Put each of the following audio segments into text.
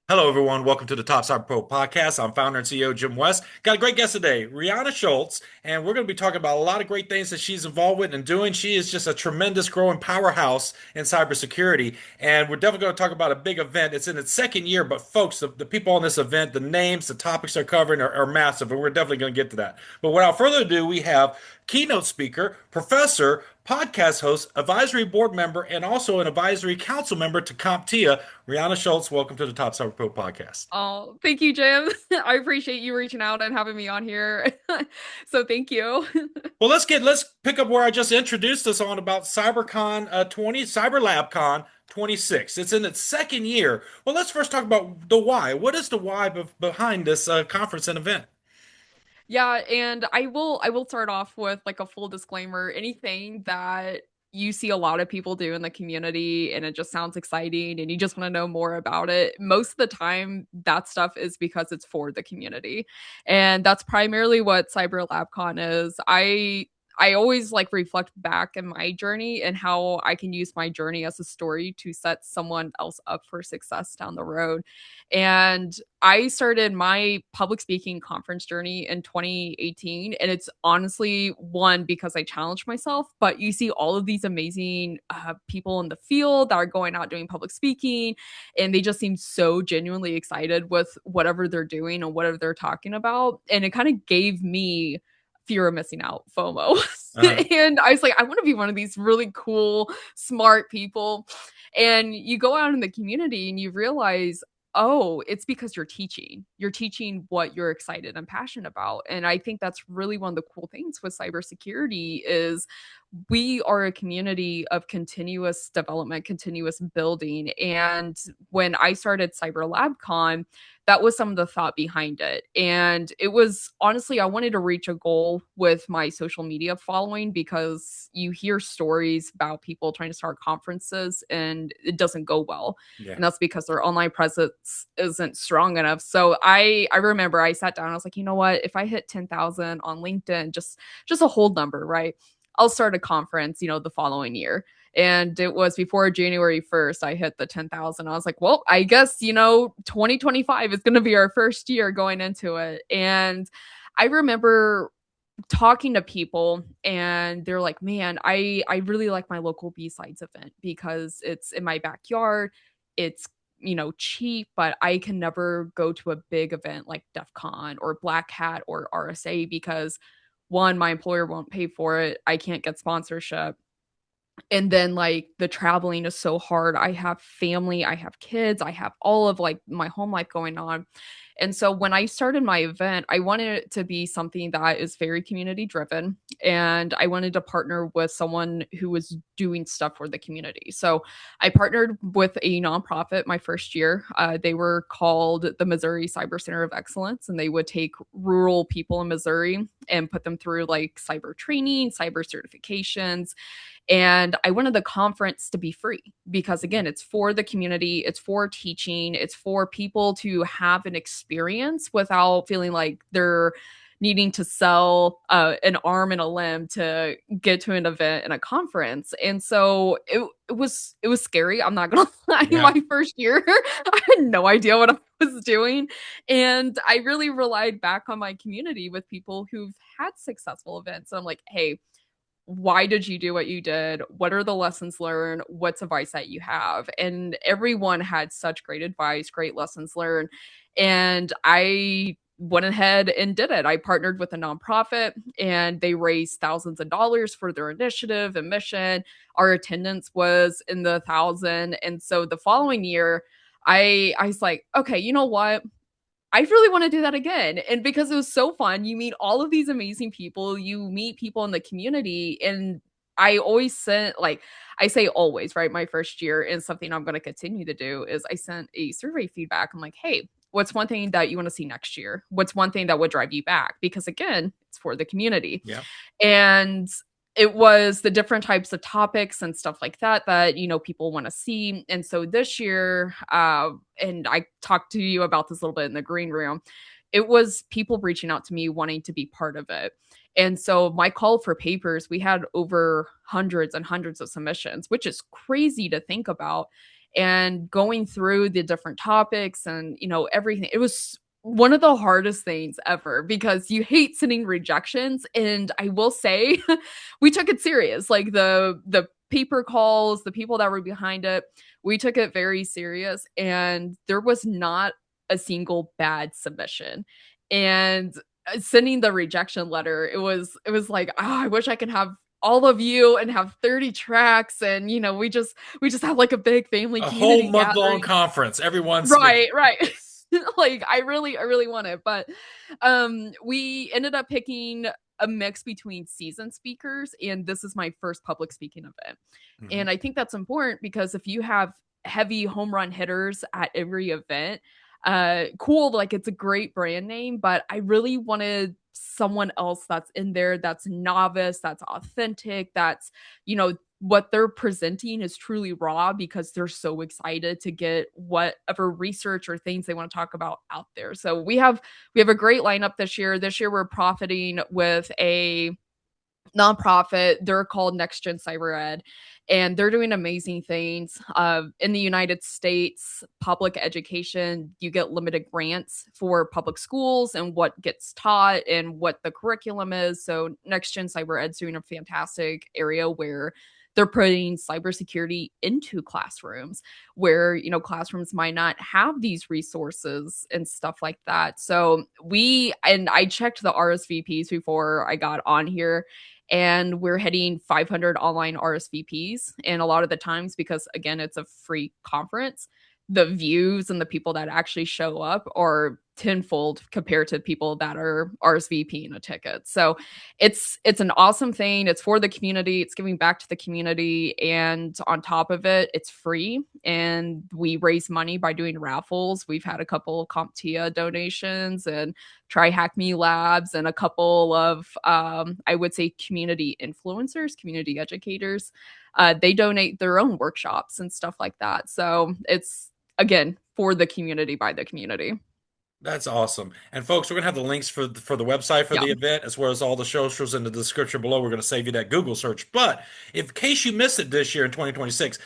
Hello, everyone. Welcome to the TopCyberPro podcast. I'm founder and CEO Jim West. Got a great guest today, Reanna Schultz, and we're going to be talking about a lot of great things that she's involved with and doing. She is just a tremendous growing powerhouse in cybersecurity, and we're definitely going to talk about a big event. It's in its second year, but folks, the people on this event, the names, the topics they're covering are massive, and we're definitely going to get to that. But without further ado, we have keynote speaker, professor, podcast host, advisory board member, and also an advisory council member to CompTIA. Rihanna Schultz, welcome to the Top Cyber Pro podcast. Oh, thank you, Jim. I appreciate you reaching out and having me on here. So thank you. Well, let's pick up where I just introduced us on about CyberCon 20, CyberLab Con 26. It's in its second year. Well, let's first talk about the why. What is the why behind this conference and event? Yeah, and I will start off with like a full disclaimer. Anything that you see a lot of people do in the community and it just sounds exciting and you just want to know more about it, most of the time that stuff is because it's for the community. And that's primarily what CyberLabCon is. I always like reflect back in my journey and how I can use my journey as a story to set someone else up for success down the road. And I started my public speaking conference journey in 2018. And it's honestly one because I challenged myself, but you see all of these amazing people in the field that are going out doing public speaking, and they just seem so genuinely excited with whatever they're doing and whatever they're talking about. And it kind of gave me fear of missing out, FOMO. Uh-huh. And I was like, I want to be one of these really cool, smart people. And you go out in the community and you realize, oh, it's because you're teaching. You're teaching what you're excited and passionate about. And I think that's really one of the cool things with cybersecurity is we are a community of continuous development, continuous building. And when I started CyberLabCon, that was some of the thought behind it. And it was honestly, I wanted to reach a goal with my social media following because you hear stories about people trying to start conferences and it doesn't go well. Yeah. And that's because their online presence isn't strong enough. So I remember I sat down, I was like, you know what, if I hit 10,000 on LinkedIn, just a whole number, right? I'll start a conference, the following year. And it was before January 1st, I hit the 10,000. I was like, well, I guess, 2025 is going to be our first year going into it. And I remember talking to people and they're like, man, I really like my local B-Sides event because it's in my backyard. It's cheap, but I can never go to a big event like DEF CON or Black Hat or RSA because one, my employer won't pay for it. I can't get sponsorship. And then like the traveling is so hard. I have family, I have kids, I have all of like my home life going on. And so when I started my event, I wanted it to be something that is very community driven. And I wanted to partner with someone who was doing stuff for the community. So I partnered with a nonprofit my first year. They were called the Missouri Cyber Center of Excellence, and they would take rural people in Missouri and put them through like cyber training, cyber certifications. And I wanted the conference to be free because, again, it's for the community, it's for teaching, it's for people to have an experience without feeling like they're needing to sell an arm and a limb to get to an event and a conference. And so it was scary. I'm not gonna lie. Yeah. My first year, I had no idea what I was doing, and I really relied back on my community with people who've had successful events. And I'm like, hey, why did you do what you did? What are the lessons learned? What's advice that you have? And everyone had such great advice, great lessons learned. And I went ahead and did it. I partnered with a nonprofit and they raised thousands of dollars for their initiative and mission. Our attendance was in the thousand. And so the following year, I was like, okay, you know what? I really want to do that again. And because it was so fun, you meet all of these amazing people, you meet people in the community. And I always sent, like, I say always, right? My first year, and something I'm going to continue to do is I sent a survey feedback. I'm like, hey, what's one thing that you want to see next year? What's one thing that would drive you back? Because again, it's for the community. Yeah. And it was the different types of topics and stuff like that that people want to see. And so this year, and I talked to you about this a little bit in the green room, it was people reaching out to me wanting to be part of it. And so my call for papers, we had over hundreds and hundreds of submissions, which is crazy to think about. and going through the different topics and, everything. It was one of the hardest things ever because you hate sending rejections. And I will say, we took it serious. Like the paper calls, the people that were behind it, we took it very serious. And there was not a single bad submission. And sending the rejection letter, it was like, I wish I could have all of you and have 30 tracks, and we just have like a big family A whole community month-long gathering. conference, everyone's Right. Like I really want it, but we ended up picking a mix between seasoned speakers, and this is my first public speaking event. Mhm. And I think that's important because if you have heavy home run hitters at every event, cool, like it's a great brand name, but I really wanted someone else that's in there, that's novice, that's authentic, that's, what they're presenting is truly raw because they're so excited to get whatever research or things they want to talk about out there. So we have a great lineup this year. This year we're profiting with a nonprofit. They're called Next Gen Cyber Ed, and they're doing amazing things. In the United States, public education, you get limited grants for public schools and what gets taught and what the curriculum is. So Next Gen Cyber Ed's doing a fantastic area where they're putting cybersecurity into classrooms where classrooms might not have these resources and stuff like that. So I checked the RSVPs before I got on here, and we're hitting 500 online RSVPs. And a lot of the times, because again, it's a free conference, the views and the people that actually show up are tenfold compared to people that are RSVPing a ticket. So it's an awesome thing. It's for the community. It's giving back to the community, and on top of it, it's free. And we raise money by doing raffles. We've had a couple of CompTIA donations and Try Hack Me Labs, and a couple of I would say community influencers, community educators. They donate their own workshops and stuff like that. So it's again for the community by the community. That's awesome. And folks, we're gonna have the links for the website for Yeah. the event as well as all the socials in the description below. We're gonna save you that Google search. But in case you missed it this year in 2026,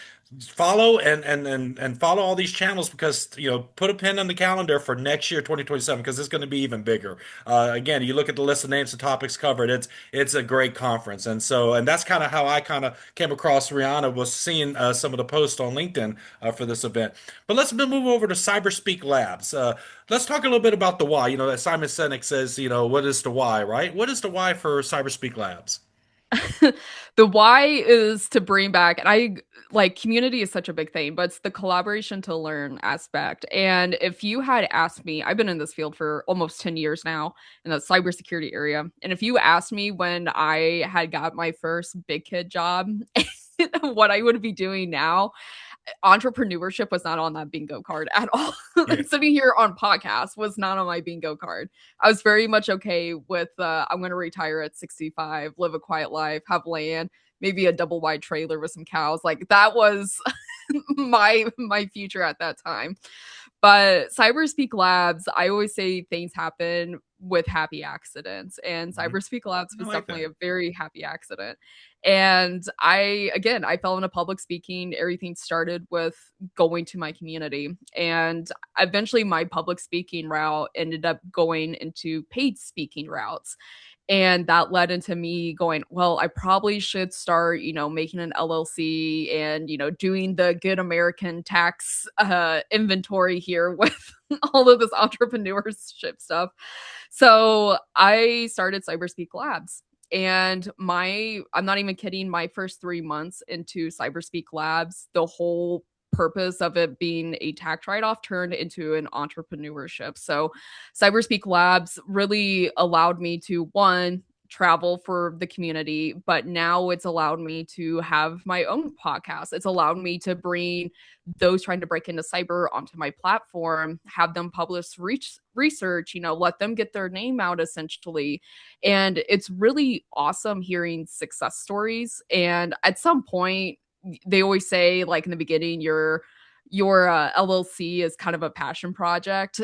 follow and follow all these channels because put a pin on the calendar for next year 2027 because it's going to be even bigger. Again, you look at the list of names and topics covered, it's a great conference. And that's kind of how I kind of came across Rihanna, was seeing some of the posts on LinkedIn for this event. But let's move over to CyberSpeak Labs. Let's talk a little bit about the why. That Simon Sinek says, what is the why, right? What is the why for CyberSpeak Labs? The why is to bring back, and I like community is such a big thing, but it's the collaboration to learn aspect. And if you had asked me, I've been in this field for almost 10 years now in the cybersecurity area. And if you asked me when I had got my first big kid job, what I would be doing now, entrepreneurship was not on that bingo card at all. Yeah. Sitting here on podcast was not on my bingo card. I was very much okay with I'm going to retire at 65, live a quiet life, have land, maybe a double wide trailer with some cows. Like that was my future at that time. But CyberSpeak Labs, I always say things happen with happy accidents, and Mhm. CyberSpeak Labs I was like definitely that. a very happy accident. And I fell into public speaking. Everything started with going to my community, and eventually my public speaking route ended up going into paid speaking routes. And that led into me going, well, I probably should start, making an LLC and, doing the good American tax inventory here with all of this entrepreneurship stuff. So I started CyberSpeak Labs. And I'm not even kidding, my first 3 months into CyberSpeak Labs, the whole purpose of it being a tax write-off turned into an entrepreneurship. So CyberSpeak Labs really allowed me to, one, travel for the community, but now it's allowed me to have my own podcast. It's allowed me to bring those trying to break into cyber onto my platform, have them publish research, let them get their name out essentially. And it's really awesome hearing success stories. And at some point, they always say, like in the beginning, your LLC is kind of a passion project.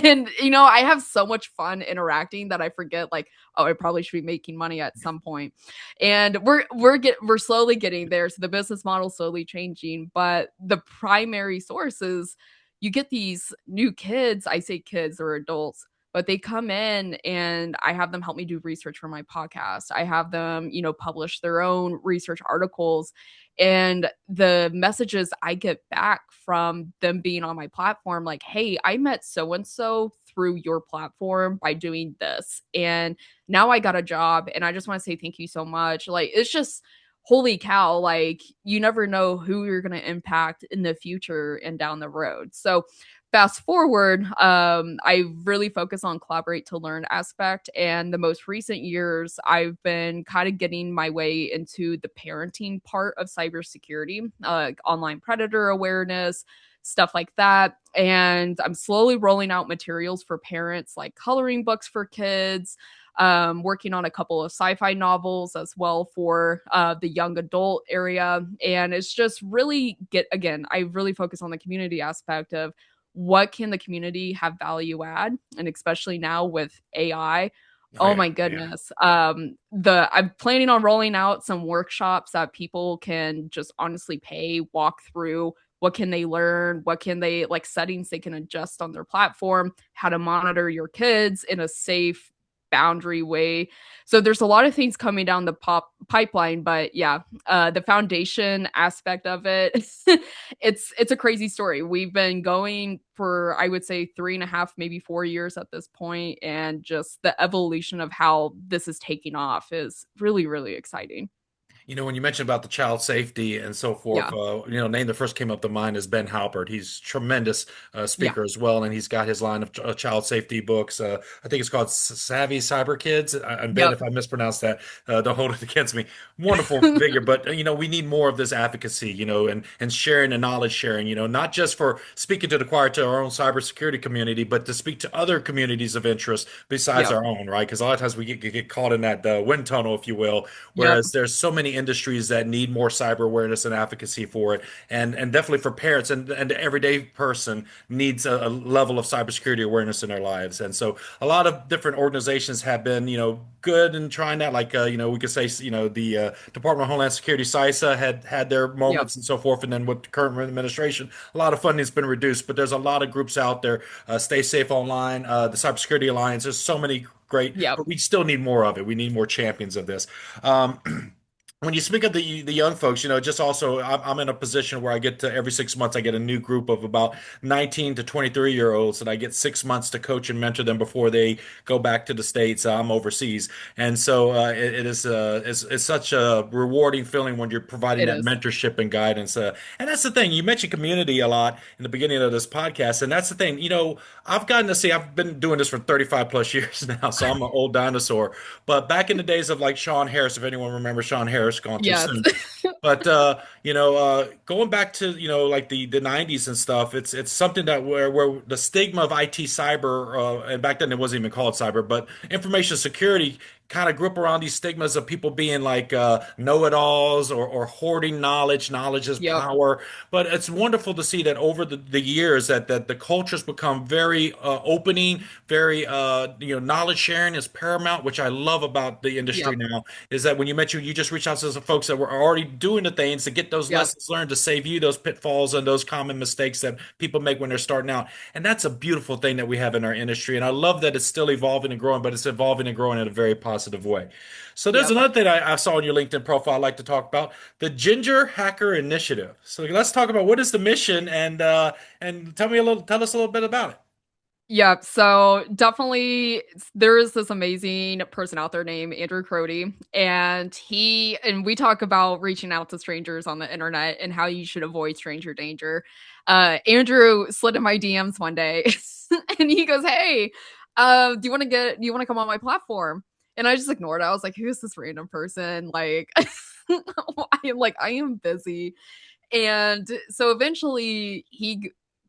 And I have so much fun interacting that I forget like, oh, I probably should be making money at some point. And we're slowly getting there. So the business model slowly changing, but the primary source is you get these new kids. I say kids or adults, but they come in and I have them help me do research for my podcast. I have them, publish their own research articles. And the messages I get back from them being on my platform, like, hey, I met so and so through your platform by doing this. And now I got a job. And I just want to say thank you so much. Like, it's just, holy cow, like, you never know who you're going to impact in the future and down the road. So, fast forward, I really focus on collaborate to learn aspect. And the most recent years, I've been kind of getting my way into the parenting part of cybersecurity, online predator awareness, stuff like that. And I'm slowly rolling out materials for parents, like coloring books for kids, working on a couple of sci-fi novels as well for the young adult area. And it's just really I really focus on the community aspect of what can the community have value add, and especially now with AI. Oh Oh yeah, my yeah. goodness. The I'm planning on rolling out some workshops that people can just honestly pay, walk through what can they learn, what can they like settings they can adjust on their platform, how to monitor your kids in a safe boundary way. So there's a lot of things coming down the pipeline, but yeah, the foundation aspect of it, it's a crazy story. We've been going for, I would say, 3.5, maybe 4 years at this point, and just the evolution of how this is taking off is really, really exciting. When you mentioned about the child safety and so forth, Yeah, name that first came up to mind is Ben Halpert. He's tremendous yeah, speaker as well, and he's got his line of child safety books. I think it's called Savvy Cyber Kids. And Ben, yep, if I mispronounce that, don't hold it against me. Wonderful figure, but we need more of this advocacy, and sharing and knowledge sharing. Not just for speaking to the choir to our own cybersecurity community, but to speak to other communities of interest besides yep, our own, right? Because a lot of times we get caught in that wind tunnel, if you will. yep, Whereas there's so many industries that need more cyber awareness and advocacy for it, and definitely for parents and the everyday person needs a level of cybersecurity awareness in their lives. And so a lot of different organizations have been, good in trying that. Like, we could say, the Department of Homeland Security, CISA, had their yep, moments and so forth. And then with the current administration, a lot of funding has been reduced. But there's a lot of groups out there. Stay Safe Online, the Cybersecurity Alliance. There's so many great, yep, but we still need more of it. We need more champions of this. Um, when you speak of the young folks, just also I'm in a position where I get to every 6 months I get a new group of about 19 to 23 year olds that I get 6 months to coach and mentor them before they go back to the States. I'm overseas, and so it is it's such a rewarding feeling when you're providing it that is. mentorship and guidance. And that's the thing, you mentioned community a lot in the beginning of this podcast, and that's the thing. I've gotten to see. I've been doing this for 35 plus years now, so I'm an old dinosaur. But back in the days of like Sean Harris, if anyone remembers Sean Harris, gone too Yes. soon. But going back to like the 90s and stuff, it's something that where the stigma of IT cyber, and back then it wasn't even called cyber, but information security kind of grew up around these stigmas of people being like know-it-alls or hoarding knowledge. Knowledge is Yep, power. But it's wonderful to see that over the years that the culture's become very opening, very knowledge sharing is paramount, which I love about the industry yep, now. Is that when you mentioned you just reached out to some folks that were already doing the things to get those yep, lessons learned to save you those pitfalls and those common mistakes that people make when they're starting out. And that's a beautiful thing that we have in our industry. And I love that it's still evolving and growing, but it's evolving and growing in a very positive way. So there's yep. another thing I saw on your LinkedIn profile I'd like to talk about, the Ginger Hacker Initiative. So let's talk about what is the mission and tell us a little bit about it. Yeah, so definitely there is this amazing person out there named Andrew Crody, and we talk about reaching out to strangers on the internet and how you should avoid stranger danger. Andrew slid in my DMs one day and he goes, "Hey, do you want to come on my platform?" And I just ignored it. I was like, "Who's this random person?" Like I am busy. And so eventually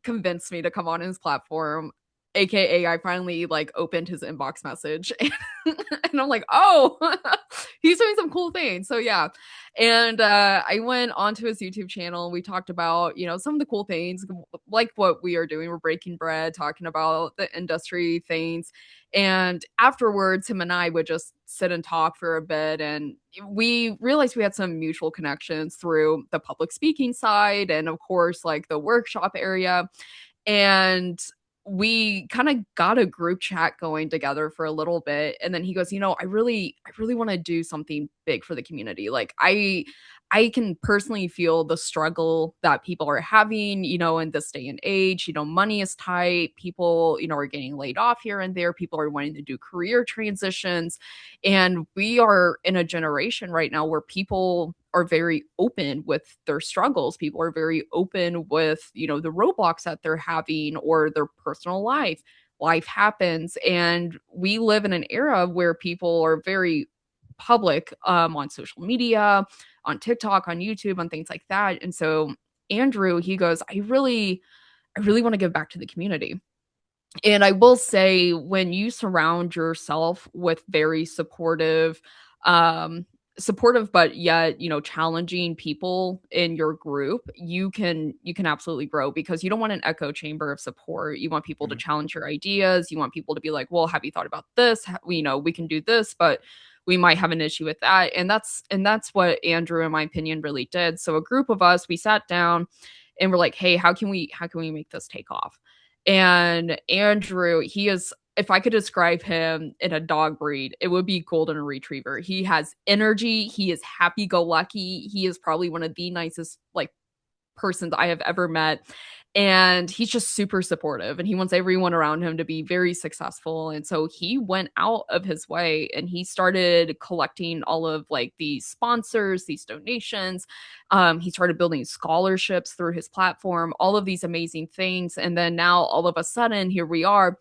convinced me to come on his platform, AKA I finally like opened his inbox message and I'm like, oh, he's doing some cool things. So yeah. And I went onto his YouTube channel. We talked about, some of the cool things like what we are doing. We're breaking bread, talking about the industry things. And afterwards, him and I would just sit and talk for a bit. And we realized we had some mutual connections through the public speaking side and, of course, like the workshop area. And we kind of got a group chat going together for a little bit, and then he goes, I really want to do something big for the community. Like I can personally feel the struggle that people are having, in this day and age. Money is tight. People, are getting laid off here and there. People are wanting to do career transitions. And we are in a generation right now where people are very open with their struggles. People are very open with, the roadblocks that they're having or their personal life. Life happens. And we live in an era where people are very public on social media, on TikTok, on YouTube, on things like that. And so Andrew, he goes, I really want to give back to the community. And I will say, when you surround yourself with very supportive but yet, challenging people in your group, you can absolutely grow, because you don't want an echo chamber of support. You want people to Mhm. challenge your ideas. You want people to be like, well, have you thought about this? We can do this, but we might have an issue with that. And that's what Andrew, in my opinion, really did. So a group of us, we sat down and we're like, hey, how can we make this take off? And Andrew, he is, if I could describe him in a dog breed, it would be golden retriever. He has energy, he is happy go lucky. He is probably one of the nicest like persons I have ever met. And he's just super supportive, and he wants everyone around him to be very successful. And so he went out of his way and he started collecting all of like these sponsors, these donations. He started building scholarships through his platform, all of these amazing things. And then now all of a sudden, here we are.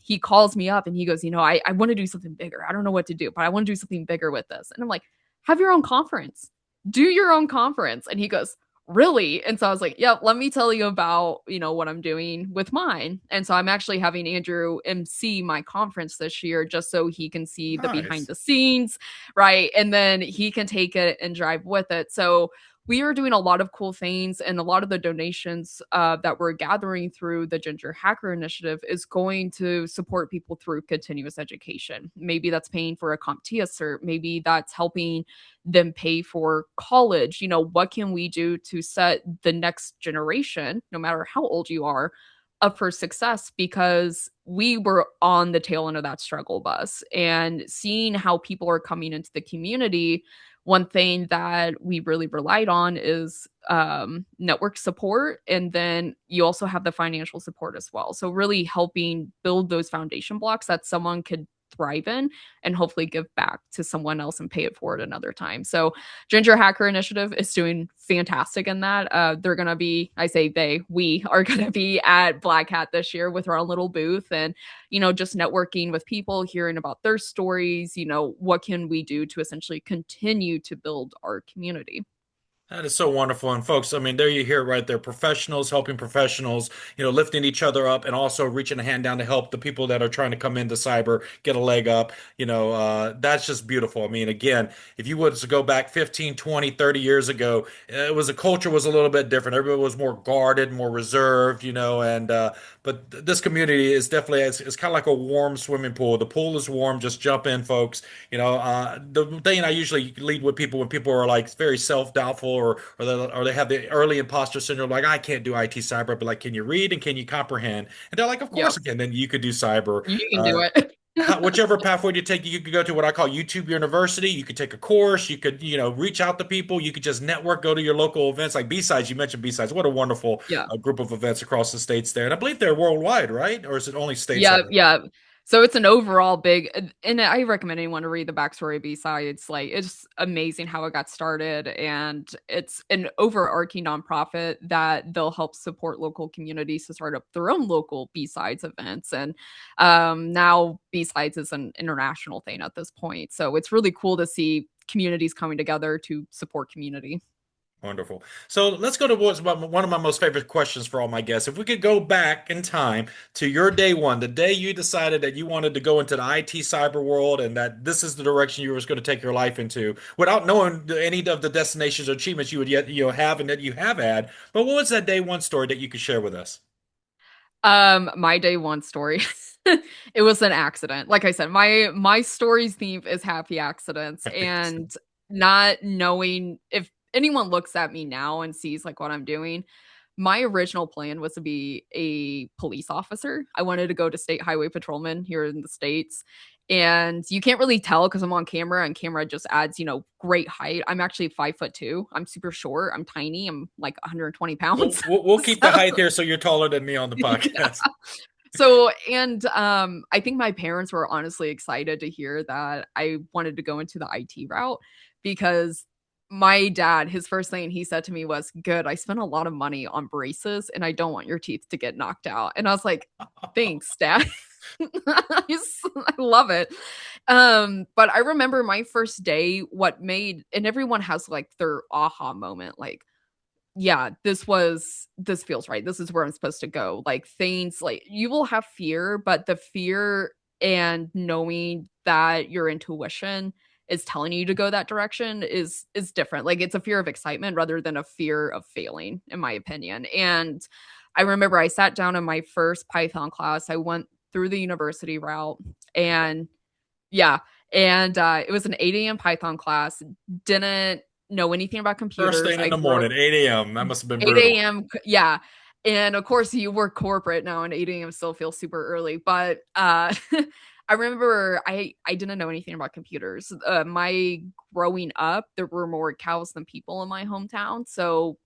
He calls me up and he goes, I want to do something bigger. I don't know what to do, but I want to do something bigger with this. And I'm like, have your own conference, do your own conference. And he goes, really? And so I was like, yeah, let me tell you about, what I'm doing with mine. And so I'm actually having Andrew MC my conference this year, just so he can see the behind Nice. the scenes, right? And then he can take it and drive with it. So we are doing a lot of cool things, and a lot of the donations that we're gathering through the Ginger Hacker Initiative is going to support people through continuous education. Maybe that's paying for a CompTIA cert. Maybe that's helping them pay for college. What can we do to set the next generation, no matter how old you are, up for success? Because we were on the tail end of that struggle bus, and seeing how people are coming into the community, one thing that we really relied on is network support. And then you also have the financial support as well. So really helping build those foundation blocks that someone could thrive in and hopefully give back to someone else and pay it forward another time. So Ginger Hacker Initiative is doing fantastic in that. They're going to be, I say we are going to be at Black Hat this year with our own little booth, and, just networking with people, hearing about their stories, what can we do to essentially continue to build our community. That is so wonderful. And folks, I mean, there you hear it right there. Professionals helping professionals, lifting each other up and also reaching a hand down to help the people that are trying to come into cyber get a leg up. That's just beautiful. I mean, again, if you was to go back 15, 20, 30 years ago, it was a culture was a little bit different. Everybody was more guarded, more reserved, and but this community is definitely it's kind of like a warm swimming pool. The pool is warm, just jump in, folks. The thing I usually lead with people when people are like very self-doubtful or they have the early imposter syndrome, like I can't do IT cyber, but like, can you read and can you comprehend? And they're like, of Yep. course I can. Then you could do cyber. You can do Uh, it. Whichever pathway you take, you could go to what I call YouTube University. You could take a course. You could, reach out to people. You could just network, go to your local events like B-Sides. You mentioned B-Sides. What a wonderful Yeah. group of events across the states there. And I believe they're worldwide, right? Or is it only Yeah, stateside? yeah. So it's an overall big, and I recommend anyone to read the backstory of B-Sides. Like, it's amazing how it got started, and it's an overarching nonprofit that they'll help support local communities to start up their own local B-Sides events. And now B-Sides is an international thing at this point. So it's really cool to see communities coming together to support community. Wonderful. So let's go to one of my most favorite questions for all my guests. If we could go back in time to your day one, the day you decided that you wanted to go into the IT cyber world and that this is the direction you were going to take your life into, without knowing any of the destinations or achievements you would yet have and that you have had. But what was that day one story that you could share with us? My day one story. It was an accident. Like I said, my story's theme is happy accidents, and not knowing if anyone looks at me now and sees like what I'm doing. My original plan was to be a police officer. I wanted to go to state highway patrolman here in the States. And you can't really tell because I'm on camera, and camera just adds, great height. I'm actually 5'2". I'm super short. I'm tiny. I'm like 120 We'll, pounds. we'll, we'll keep the So, height here so you're taller than me on the yeah. podcast. I think my parents were honestly excited to hear that I wanted to go into the IT route because my dad, his first thing he said to me was, "Good, I spent a lot of money on braces and I don't want your teeth to get knocked out." And I was like, "Thanks, dad." I love it. But I remember my first day, and everyone has like their aha moment, like, yeah, this feels right. This is where I'm supposed to go. Like things like you will have fear, but the fear and knowing that your intuition is telling you to go that direction is different. Like it's a fear of excitement rather than a fear of failing, in my opinion. And I remember I sat down in my first Python class. I went through the university route, and yeah, and it was an 8 a.m. Python class. Didn't know anything about First computers. thing in I the grew up morning, 8 a.m. That must have been 8 brutal. a.m. Yeah. And of course, you work corporate now, and 8 a.m. still feels super early. But I remember I didn't know anything about computers. My growing up, there were more cows than people in my hometown. So,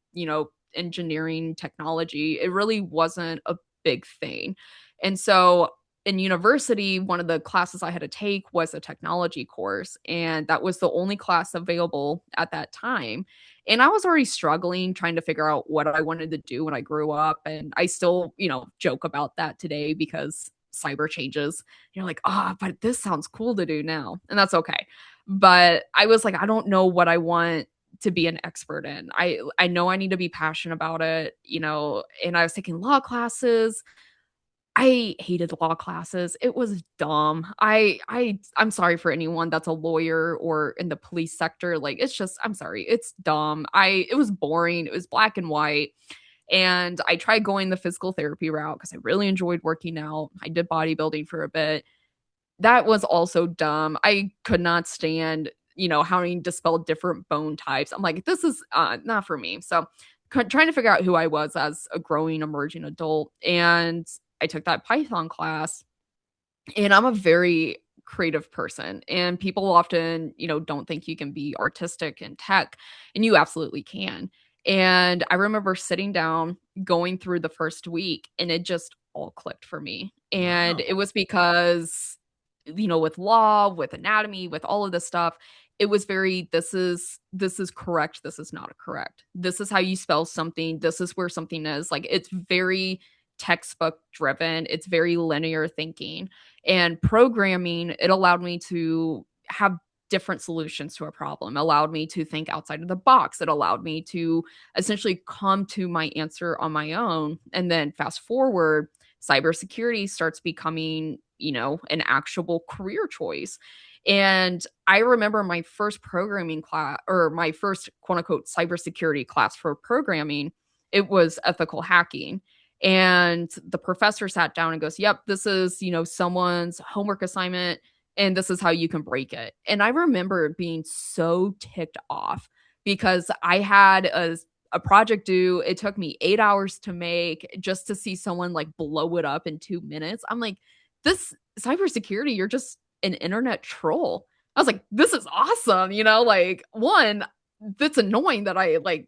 engineering, technology, it really wasn't a big thing. And so in university, one of the classes I had to take was a technology course, and that was the only class available at that time. And I was already struggling trying to figure out what I wanted to do when I grew up. And I still, joke about that today because cyber changes. You're like, but this sounds cool to do now. And that's okay. But I was like, I don't know what I want to be an expert in. I know I need to be passionate about it, and I was taking law classes. I hated law classes. It was dumb. I'm sorry for anyone that's a lawyer or in the police sector. Like it's just I'm sorry. It's dumb. It was boring. It was black and white. And I tried going the physical therapy route because I really enjoyed working out. I did bodybuilding for a bit. That was also dumb. I could not stand, having to spell different bone types. I'm like, this is not for me. So trying to figure out who I was as a growing, emerging adult. And I took that Python class, and I'm a very creative person. And people often, don't think you can be artistic in tech, and you absolutely can. And I remember sitting down, going through the first week, and it just all clicked for me. And Wow. it was because, with law, with anatomy, with all of this stuff, it was very this is correct, this is not correct. This is how you spell something, this is where something is. Like it's very textbook driven. It's very linear thinking. And programming, it allowed me to have different solutions to a problem, allowed me to think outside of the box. It allowed me to essentially come to my answer on my own. And then fast forward, cybersecurity starts becoming, an actual career choice. And I remember my first programming class, or my first quote unquote cybersecurity class for programming, it was ethical hacking. And the professor sat down and goes, "Yep, this is, someone's homework assignment, and this is how you can break it." And I remember being so ticked off because I had a project due. It took me 8 hours to make, just to see someone like blow it up in 2 minutes. I'm like, this cybersecurity, you're just an internet troll. I was like, this is awesome. Like one, that's annoying that I like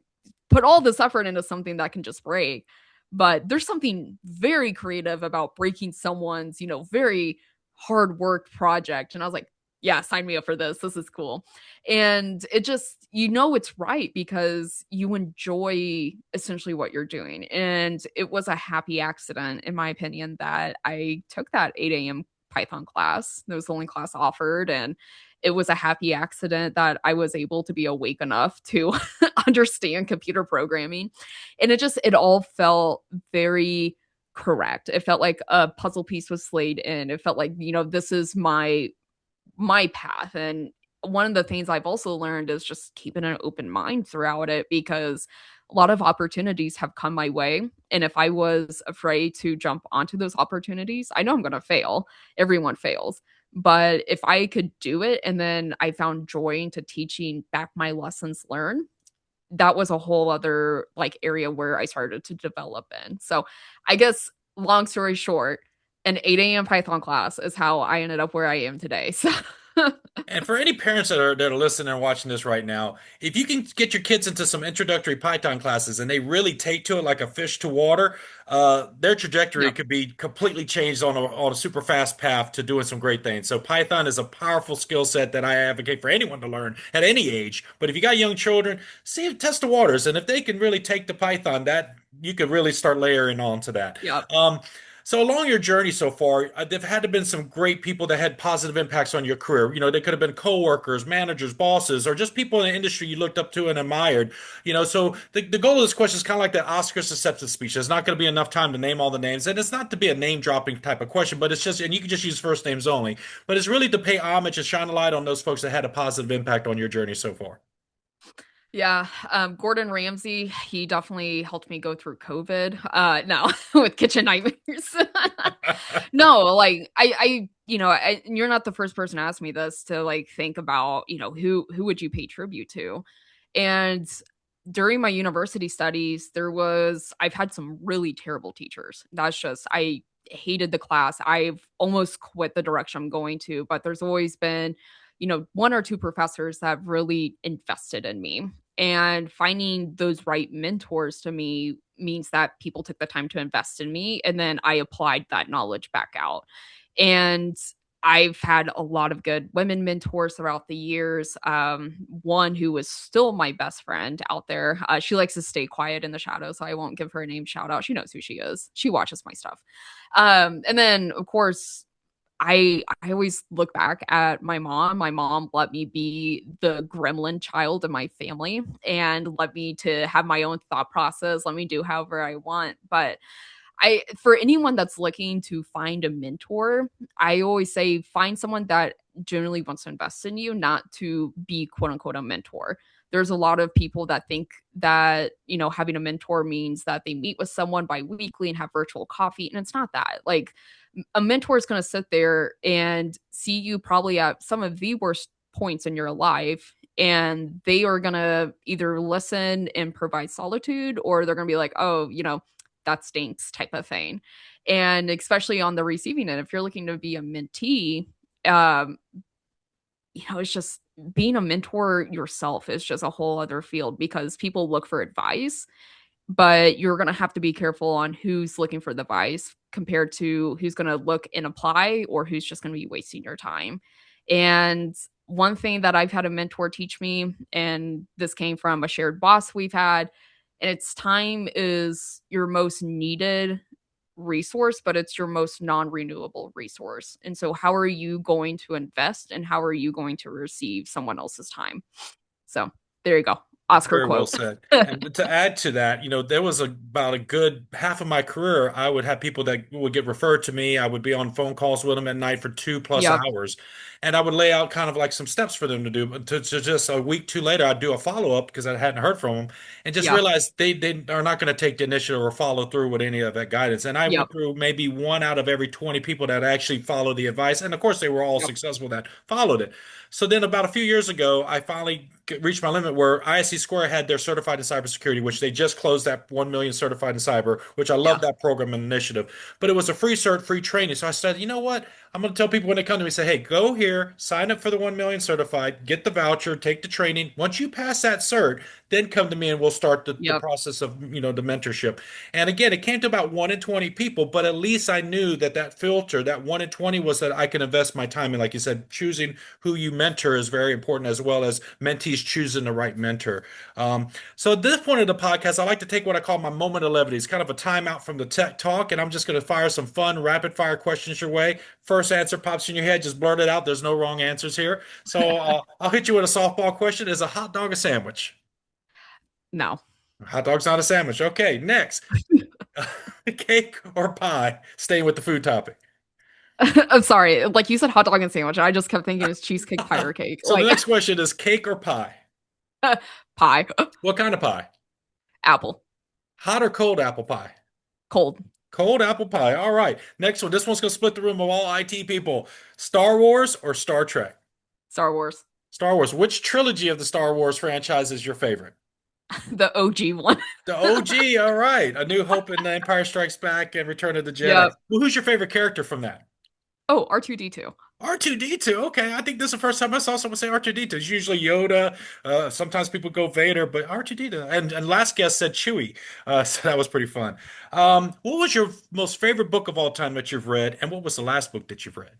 put all this effort into something that can just break. But there's something very creative about breaking someone's, very hard work project. And I was like, yeah, sign me up for this. This is cool. And it just, it's right because you enjoy essentially what you're doing. And it was a happy accident, in my opinion, that I took that 8 a.m. Python class. That was the only class offered. And it was a happy accident that I was able to be awake enough to understand computer programming. And it all felt very correct. It felt like a puzzle piece was laid in. It felt like, this is my path. And one of the things I've also learned is just keeping an open mind throughout it, because a lot of opportunities have come my way. And if I was afraid to jump onto those opportunities, I know I'm going to fail. Everyone fails. But if I could do it and then I found joy into teaching back my lessons learned, that was a whole other like area where I started to develop in. So I guess long story short, an 8 a.m. Python class is how I ended up where I am today. So And for any parents that are listening and watching this right now, if you can get your kids into some introductory Python classes and they really take to it like a fish to water, their trajectory yep. could be completely changed on a super fast path to doing some great things. So Python is a powerful skill set that I advocate for anyone to learn at any age. But if you got young children, see test the waters, and if they can really take to Python, that you could really start layering on to that. Yep. So along your journey so far, there had to been some great people that had positive impacts on your career. They could have been coworkers, managers, bosses, or just people in the industry you looked up to and admired. So the goal of this question is kind of like that Oscars acceptance speech. There's not going to be enough time to name all the names, and it's not to be a name dropping type of question, but it's just, and you can just use first names only, but it's really to pay homage and shine a light on those folks that had a positive impact on your journey so far. Yeah, Gordon Ramsay, he definitely helped me go through COVID. No, with kitchen nightmares. No, like and you're not the first person to ask me this, to like think about, who would you pay tribute to? And during my university studies, I've had some really terrible teachers. That's just, I hated the class. I've almost quit the direction I'm going to, but there's always been, one or two professors that have really invested in me. And finding those right mentors to me means that people took the time to invest in me. And then I applied that knowledge back out. And I've had a lot of good women mentors throughout the years. One who was still my best friend out there. She likes to stay quiet in the shadows, so I won't give her a name shout out. She knows who she is. She watches my stuff. And then, of course, I always look back at my mom. My mom let me be the gremlin child of my family and let me to have my own thought process, let me do however I want. But for anyone that's looking to find a mentor, I always say find someone that generally wants to invest in you, not to be quote unquote a mentor. There's a lot of people that think that, having a mentor means that they meet with someone bi-weekly and have virtual coffee. And it's not that. Like, a mentor is going to sit there and see you probably at some of the worst points in your life. And they are going to either listen and provide solitude, or they're going to be like, oh, that stinks type of thing. And especially on the receiving end, if you're looking to be a mentee, it's just being a mentor yourself is just a whole other field, because people look for advice, but you're going to have to be careful on who's looking for the advice compared to who's going to look and apply, or who's just going to be wasting your time. And one thing that I've had a mentor teach me, and this came from a shared boss we've had, and it's time is your most needed resource, but it's your most non-renewable resource. And so how are you going to invest, and how are you going to receive someone else's time? So there you go. Oscar Very well quote. said. And to add to that, there was about a good half of my career, I would have people that would get referred to me. I would be on phone calls with them at night for 2+ Yep. hours. And I would lay out kind of like some steps for them to do. But to just a week too later, I'd do a follow-up because I hadn't heard from them, and just Yeah. realized they are not going to take the initiative or follow through with any of that guidance. And I Yep. went through maybe one out of every 20 people that actually followed the advice. And of course, they were all Yep. successful that followed it. So then about a few years ago, I finally reached my limit where ISC Square had their certified in cybersecurity, which they just closed that 1 million certified in cyber, which I love Yeah. that program and initiative. But it was a free cert, free training. So I said, you know what? I'm going to tell people when they come to me, say, hey, go here, sign up for the 1 million certified, get the voucher, take the training. Once you pass that cert, then come to me and we'll start the Yep. process of, the mentorship. And again, it came to about 1 in 20 people, but at least I knew that filter, that 1 in 20 was that I can invest my time in. Like you said, choosing who you mentor is very important, as well as mentees choosing the right mentor. So at this point of the podcast, I like to take what I call my moment of levity. It's kind of a timeout from the tech talk, and I'm just going to fire some fun, rapid fire questions your way. First first answer pops in your head, just blurt it out. There's no wrong answers here. So I'll hit you with a softball question. Is a hot dog a sandwich? No. Hot dog's not a sandwich. Okay, next. Cake or pie? Staying with the food topic. I'm sorry. Like you said hot dog and sandwich. I just kept thinking it's cheesecake pie or cake. So the Like next question is cake or pie? pie. What kind of pie? Apple. Hot or cold apple pie? Cold. Cold apple pie. All right. Next one. This one's going to split the room of all IT people. Star Wars or Star Trek? Star Wars. Star Wars. Which trilogy of the Star Wars franchise is your favorite? The OG one. The OG. All right. A New Hope and The Empire Strikes Back and Return of the Jedi. Yep. Well, who's your favorite character from that? Oh, R2D2. R2D2. Okay, I think this is the first time I saw someone say R2D2. It's usually Yoda. Sometimes people go Vader, but R2D2. And last guest said Chewie. So that was pretty fun. What was your most favorite book of all time that you've read, and what was the last book that you've read?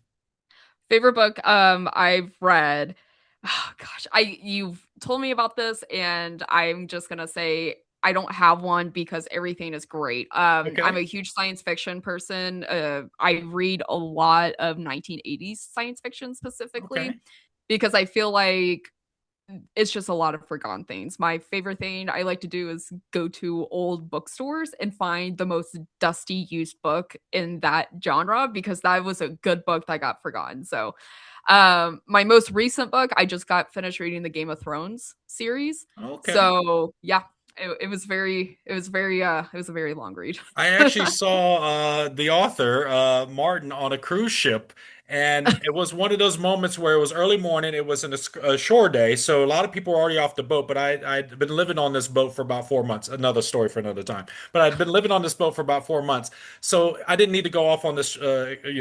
Favorite book I've read. Oh gosh, you've told me about this and I'm just going to say I don't have one because everything is great. I'm Okay. a huge science fiction person. I read a lot of 1980s science fiction specifically Okay. because I feel like it's just a lot of forgotten things. My favorite thing I like to do is go to old bookstores and find the most dusty used book in that genre because that was a good book that got forgotten. So, my most recent book, I just got finished reading the Game of Thrones series. Okay. So, yeah, it was a very long read. I actually saw the author, Martin, on a cruise ship, and it was one of those moments where it was early morning. It was a shore day, so a lot of people were already off the boat. But I'd been living on this boat for about 4 months. Another story for another time. But I'd been living on this boat for about 4 months, so I didn't need to go off on this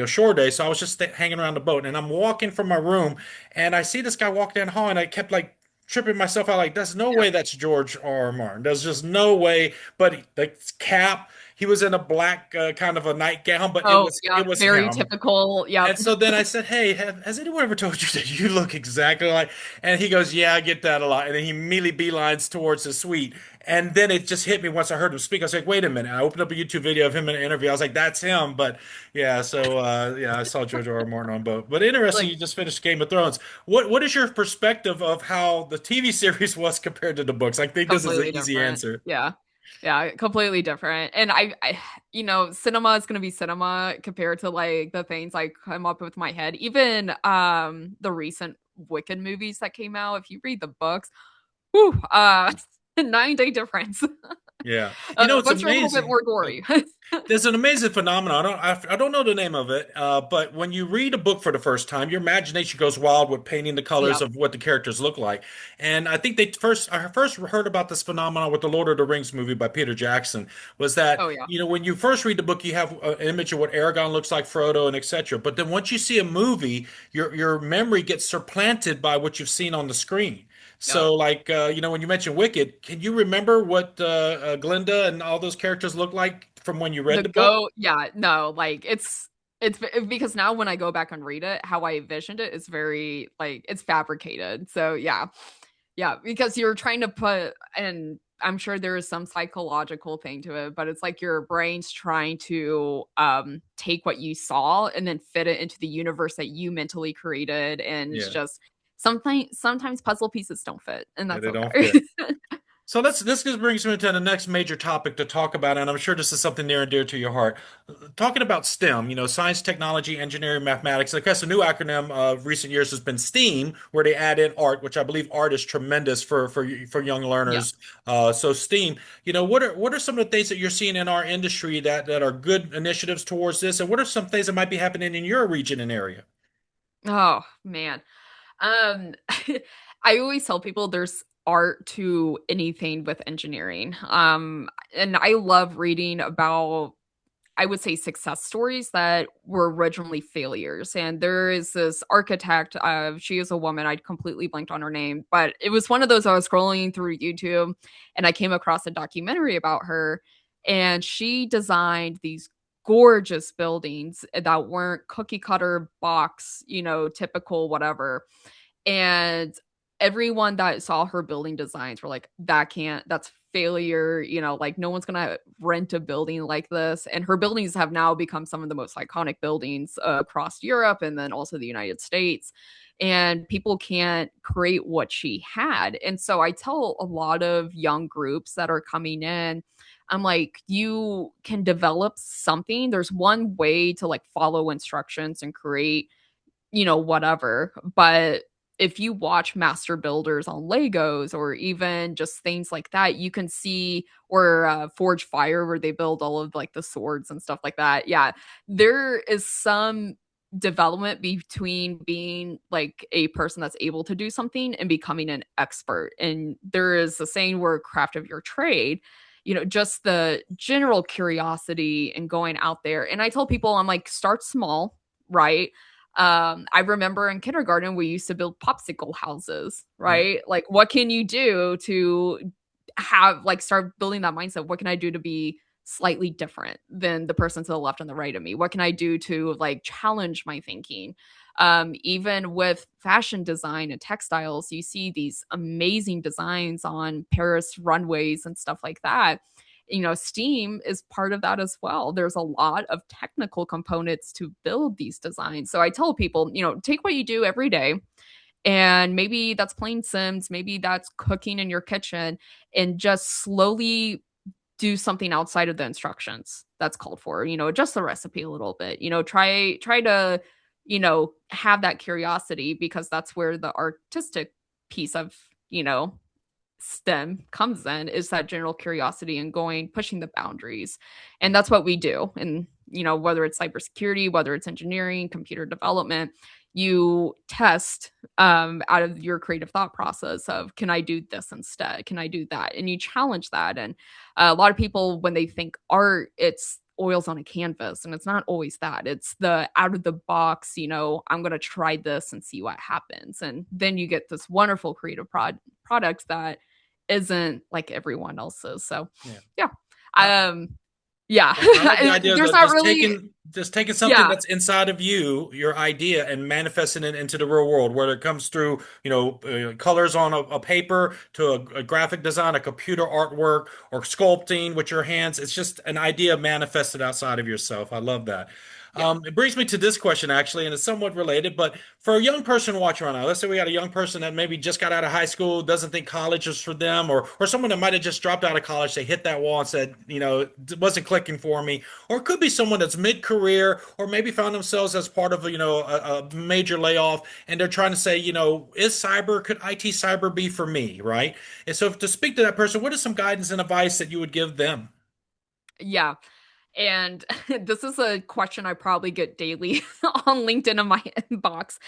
shore day. So I was just hanging around the boat, and I'm walking from my room, and I see this guy walk down the hall, and I kept like tripping myself out like there's no Yeah. way that's George R. R. Martin. There's just no way. But the cap, he was in a black kind of a nightgown, but it Oh, was yeah, it was very him. typical. And Yep. so then I said, "Hey, has anyone ever told you that you look exactly like?" And he goes, "Yeah, I get that a lot." And then he immediately beelines towards the suite. And then it just hit me once I heard him speak. I was like, "Wait a minute!" I opened up a YouTube video of him in an interview. I was like, "That's him." But yeah, so yeah, I saw George R. R. Martin on both. But interesting, Like you just finished Game of Thrones. What is your perspective of how the TV series was compared to the books? I think this is an completely easy different. answer. Yeah. Yeah, completely different. And cinema is gonna be cinema compared to like the things I come up with my head. Even the recent Wicked movies that came out, if you read the books, whew, 9 day difference. Yeah, it's Books are a little bit amazing. more gory. There's an amazing phenomenon. I don't know the name of it, but when you read a book for the first time, your imagination goes wild with painting the colors Yep. of what the characters look like. And I think I first heard about this phenomenon with the Lord of the Rings movie by Peter Jackson. Was that Oh yeah. when you first read the book, you have an image of what Aragorn looks like, Frodo, and etc. But then once you see a movie, your memory gets supplanted by what you've seen on the screen. Yep. So, like, when you mentioned Wicked, can you remember what Glinda and all those characters look like from when you read The the book? go yeah, no, like it's because now when I go back and read it, how I envisioned it is very like it's fabricated. So yeah. Yeah, because you're trying to put and I'm sure there is some psychological thing to it, but it's like your brain's trying to take what you saw and then fit it into the universe that you mentally created. And it's Yeah, just sometimes puzzle pieces don't fit, and yeah, that's they don't okay. fit. So this just brings me to the next major topic to talk about, and I'm sure this is something near and dear to your heart. Talking about STEM, science, technology, engineering, mathematics. I guess a new acronym of recent years has been STEAM, where they add in art, which I believe art is tremendous for young Yeah. learners. So STEAM, what are some of the things that you're seeing in our industry that are good initiatives towards this, and what are some things that might be happening in your region and area? Oh man. Um, I always tell people there's art to anything with engineering. And I love reading about, I would say, success stories that were originally failures. And there is this architect, she is a woman, I completely blanked on her name, but it was one of those I was scrolling through YouTube and I came across a documentary about her. And she designed these gorgeous buildings that weren't cookie cutter box, typical whatever, and everyone that saw her building designs were like, that's failure, like no one's gonna rent a building like this. And her buildings have now become some of the most iconic buildings across Europe and then also the United States. And people can't create what she had. And so I tell a lot of young groups that are coming in, I'm like, you can develop something. There's one way to like follow instructions and create, whatever. But if you watch master builders on Legos or even just things like that, you can see, or Forge Fire, where they build all of like the swords and stuff like that. Yeah, there is some development between being like a person that's able to do something and becoming an expert. And there is a saying where craft of your trade, just the general curiosity and going out there. And I tell people, I'm like, start small, right? I remember in kindergarten, we used to build popsicle houses, Mhm. right? Like, what can you do to have, like, start building that mindset? What can I do to be slightly different than the person to the left and the right of me? What can I do to, like, challenge my thinking? Even with fashion design and textiles, you see these amazing designs on Paris runways and stuff like that. Steam is part of that as well. There's a lot of technical components to build these designs. So I tell people, take what you do every day, and maybe that's playing Sims, maybe that's cooking in your kitchen, and just slowly do something outside of the instructions that's called for. Adjust the recipe a little bit. Try to, have that curiosity, because that's where the artistic piece of, STEM comes in, is that general curiosity and pushing the boundaries. And that's what we do. And, whether it's cybersecurity, whether it's engineering, computer development, you test out of your creative thought process of, can I do this instead? Can I do that? And you challenge that. And a lot of people, when they think art, it's oils on a canvas, and it's not always that. It's the out of the box, I'm going to try this and see what happens. And then you get this wonderful creative product that isn't like everyone else's. So Yeah. yeah. I, um yeah. I love the idea of There's not just really. taking something Yeah. that's inside of you, your idea, and manifesting it into the real world, whether it comes through, colors on a paper to a graphic design, a computer artwork, or sculpting with your hands. It's just an idea manifested outside of yourself. I love that. Yeah. It brings me to this question actually, and it's somewhat related, but for a young person watching right now, let's say we got a young person that maybe just got out of high school, doesn't think college is for them, or someone that might have just dropped out of college, they hit that wall and said, it wasn't clicking for me, or it could be someone that's mid-career, or maybe found themselves as part of a major layoff, and they're trying to say, could IT cyber be for me, right? And so, to speak to that person, what is some guidance and advice that you would give them? Yeah. And this is a question I probably get daily on LinkedIn in my inbox.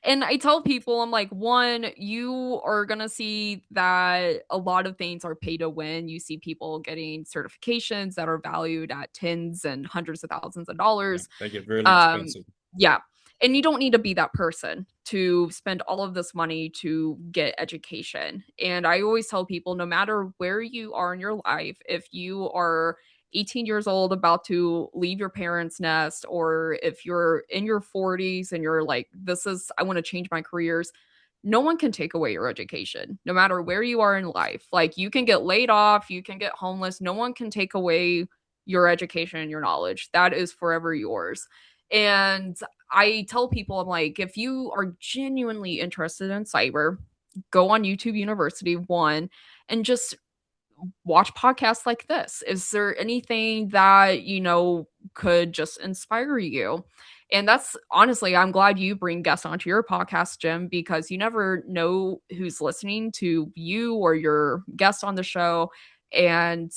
And I tell people, I'm like, one, you are going to see that a lot of things are pay to win. You see people getting certifications that are valued at tens and hundreds of thousands of Yeah, dollars. they get really Um, expensive. yeah. And you don't need to be that person to spend all of this money to get education. And I always tell people, no matter where you are in your life, if you are 18 years old about to leave your parents' nest, or if you're in your 40s and you're like, I want to change my careers, no one can take away your education, no matter where you are in life. Like, you can get laid off, you can get homeless, no one can take away your education and your knowledge. That is forever yours. And I tell people, I'm like, if you are genuinely interested in cyber, go on YouTube University, one, and just watch podcasts like this. Is there anything that, could just inspire you? And that's honestly, I'm glad you bring guests onto your podcast, Jim, because you never know who's listening to you or your guest on the show. And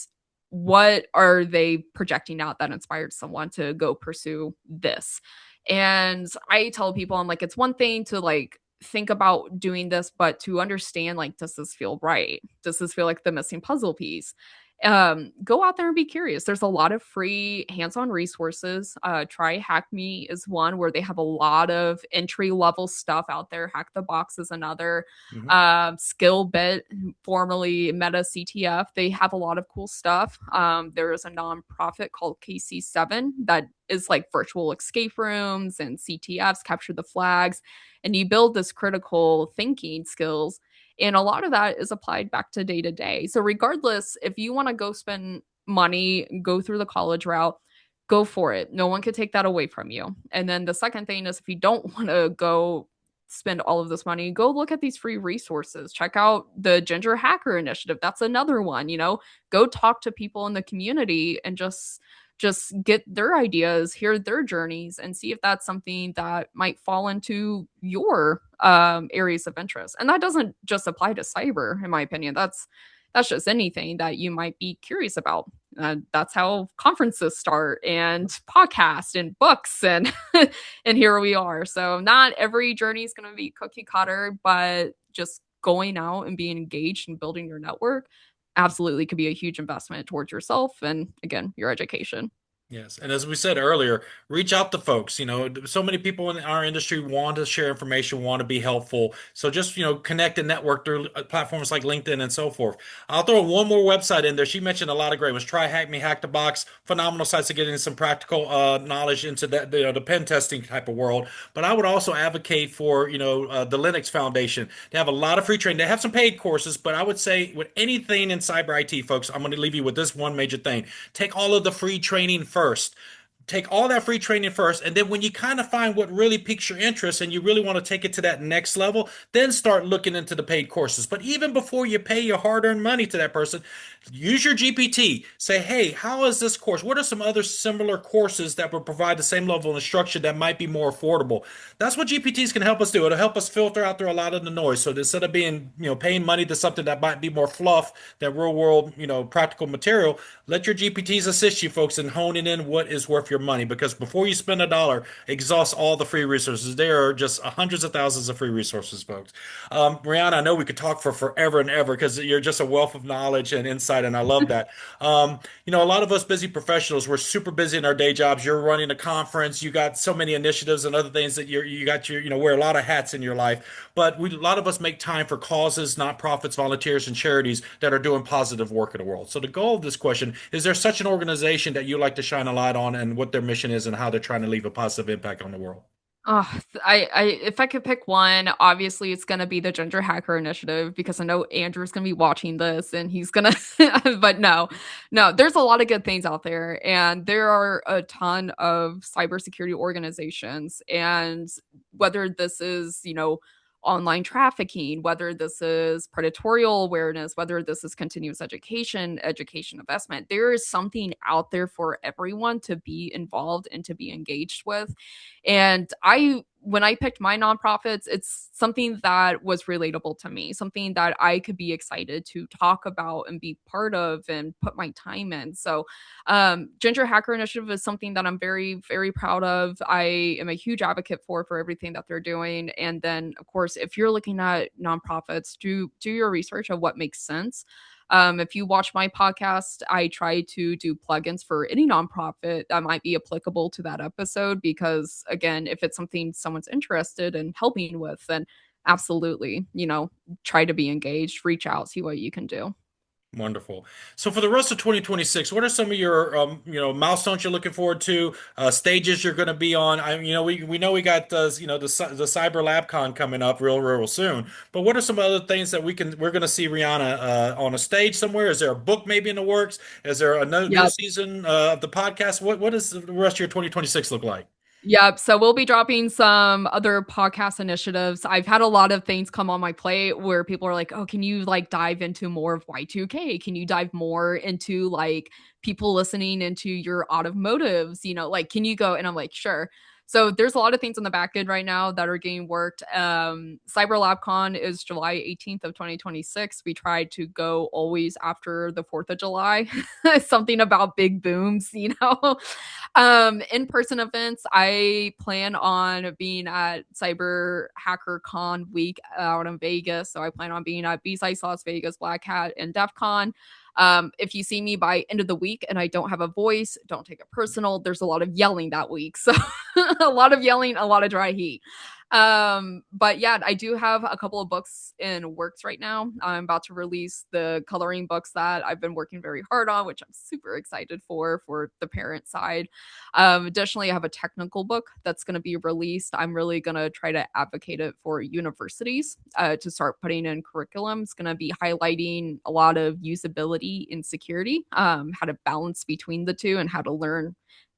what are they projecting out that inspired someone to go pursue this? And I tell people, I'm like, it's one thing to like think about doing this, but to understand, like, does this feel right? Does this feel like the missing puzzle piece? Go out there and be curious. There's a lot of free hands-on resources. Try Hack Me is one where they have a lot of entry-level stuff out there. Hack the Box is another. Mhm. Skillbit, formerly Meta CTF, they have a lot of cool stuff. There is a nonprofit called KC7 that is like virtual escape rooms and CTFs, capture the flags, and you build this critical thinking skills. And a lot of that is applied back to day to day. So, regardless, if you want to go spend money, go through the college route, go for it. No one could take that away from you. And then the second thing is if you don't want to go spend all of this money, go look at these free resources. Check out the Ginger Hacker Initiative. That's another one, go talk to people in the community and just get their ideas, hear their journeys, and see if that's something that might fall into your areas of interest. And that doesn't just apply to cyber, in my opinion. That's just anything that you might be curious about. That's how conferences start, and podcasts, and books, and and here we are. So not every journey is going to be cookie cutter, but just going out and being engaged and building your network absolutely could be a huge investment towards yourself and, again, your education. Yes. And as we said earlier, reach out to folks. So many people in our industry want to share information, want to be helpful. So just, connect and network through platforms like LinkedIn and so forth. I'll throw one more website in there. She mentioned a lot of great ones. Try Hack Me, Hack the Box, phenomenal sites to getting some practical knowledge into the pen testing type of world. But I would also advocate for, the Linux Foundation. They have a lot of free training. They have some paid courses, but I would say with anything in cyber IT, folks, I'm going to leave you with this one major thing. Take all of the free training first. Take all that free training first, and then when you kind of find what really piques your interest and you really want to take it to that next level, then start looking into the paid courses. But even before you pay your hard-earned money to that person, use your GPT. Say, hey, how is this course? What are some other similar courses that would provide the same level of instruction that might be more affordable? That's what GPTs can help us do. It'll help us filter out there a lot of the noise. So instead of being, paying money to something that might be more fluff than real world, practical material, let your GPTs assist you, folks, in honing in what is worth your money. Because before you spend a dollar, exhaust all the free resources. There are just hundreds of thousands of free resources, folks. Reanna, I know we could talk for forever and ever because you're just a wealth of knowledge and insight, and I love that. A lot of us busy professionals, we're super busy in our day jobs. You're running a conference, you got so many initiatives and other things that you got your, wear a lot of hats in your life. But a lot of us make time for causes, nonprofits, volunteers, and charities that are doing positive work in the world. So the goal of this question is there such an organization that you like to shine a light on and what their mission is and how they're trying to leave a positive impact on the world? Oh, if I could pick one, obviously it's gonna be the Ginger Hacker Initiative because I know Andrew's gonna be watching this and he's gonna. But no, there's a lot of good things out there, and there are a ton of cybersecurity organizations, and whether this is online trafficking, whether this is predatory awareness, whether this is continuous education investment, there is something out there for everyone to be involved and to be engaged with. And when I picked my nonprofits, it's something that was relatable to me, something that I could be excited to talk about and be part of and put my time in. So, Ginger Hacker Initiative is something that I'm very, very proud of. I am a huge advocate for everything that they're doing. And then, of course, if you're looking at nonprofits, do your research of what makes sense. If you watch my podcast, I try to do plugins for any nonprofit that might be applicable to that episode because, again, if it's something someone's interested in helping with, then absolutely, try to be engaged, reach out, see what you can do. Wonderful. So for the rest of 2026, what are some of your milestones you're looking forward to? Stages you're going to be on? We know we got the CyberLab Con coming up real soon. But what are some other things that we're going to see Rihanna on a stage somewhere? Is there a book maybe in the works? Is there a new Yep. season of the podcast? What does the rest of your 2026 look like? Yep. So we'll be dropping some other podcast initiatives. I've had a lot of things come on my plate where people are like, "Oh, can you like dive into more of Y2K? Can you dive more into like people listening into your automotives? Like can you go?" And I'm like, "Sure." So there's a lot of things in the back end right now that are getting worked. CyberLabCon is July 18th of 2026. We tried to go always after the 4th of July. Something about big booms. In-person events, I plan on being at Cyber Hacker Con week out in Vegas. So I plan on being at B-Sides Las Vegas, Black Hat, and DEF CON. If you see me by end of the week and I don't have a voice, don't take it personal. There's a lot of yelling that week. So a lot of yelling, a lot of dry heat. But yeah, I do have a couple of books in works right now. I'm about to release the coloring books that I've been working very hard on, which I'm super excited for the parent side. Additionally, I have a technical book that's going to be released. I'm really going to try to advocate it for universities to start putting in curriculum. It's going to be highlighting a lot of usability and security, how to balance between the two, and how to learn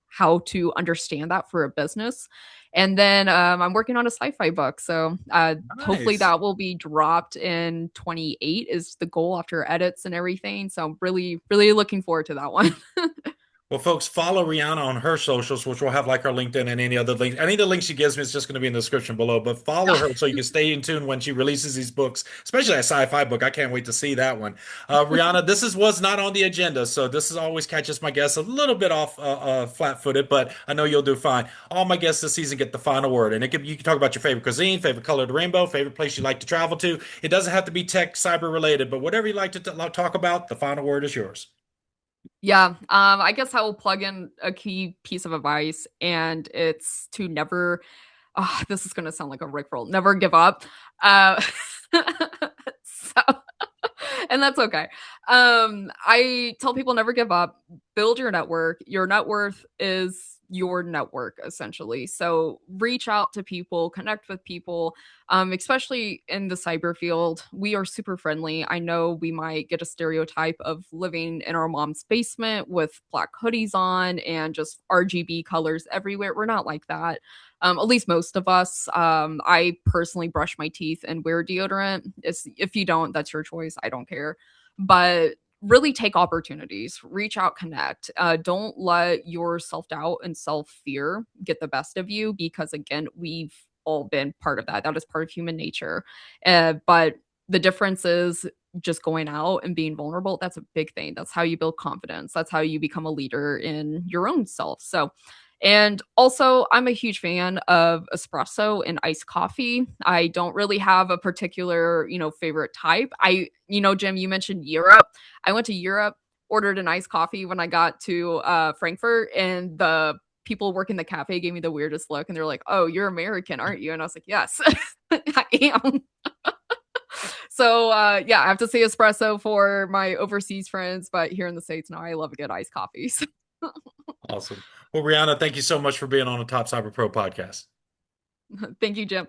how to understand that for a business. And then I'm working on a sci-fi book, so hopefully Nice. that will be dropped in 28 is the goal after edits and everything. So I'm really, really looking forward to that one. Well, folks, follow Rihanna on her socials, which will have like her LinkedIn and any other links. Any of the links she gives me is just going to be in the description below. But follow her so you can stay in tune when she releases these books, especially that sci-fi book. I can't wait to see that one. Rihanna, was not on the agenda, so this is always catches my guests a little bit off flat-footed, but I know you'll do fine. All my guests this season get the final word, and you can talk about your favorite cuisine, favorite color of the rainbow, favorite place you like to travel to. It doesn't have to be tech, cyber related, but whatever you like to talk about, the final word is yours. Yeah, I guess I will plug in a key piece of advice, and it's to never. Oh, this is going to sound like a rickroll. Never give up. Uh, so, and that's okay. I tell people never give up. Build your network. Your net worth is your network essentially. So reach out to people, connect with people, especially in the cyber field. We are super friendly. I know we might get a stereotype of living in our mom's basement with black hoodies on and just RGB colors everywhere. We're not like that. At least most of us. I personally brush my teeth and wear deodorant. If you don't, that's your choice. I don't care. But really take opportunities, reach out, connect. Don't let your self doubt and self fear get the best of you because, again, we've all been part of that. That is part of human nature. But the difference is just going out and being vulnerable. That's a big thing. That's how you build confidence. That's how you become a leader in your own self. So, and also, I'm a huge fan of espresso and iced coffee. I don't really have a particular, favorite type. Jim, you mentioned Europe. I went to Europe, ordered an iced coffee when I got to Frankfurt, and the people working the cafe gave me the weirdest look, and they're like, "Oh, you're American, aren't you?" And I was like, "Yes, I am." So yeah, I have to say espresso for my overseas friends, but here in the States now, I love a good iced coffee. So Awesome. Well, Rihanna, thank you so much for being on the Top Cyber Pro podcast. thank you, Jim.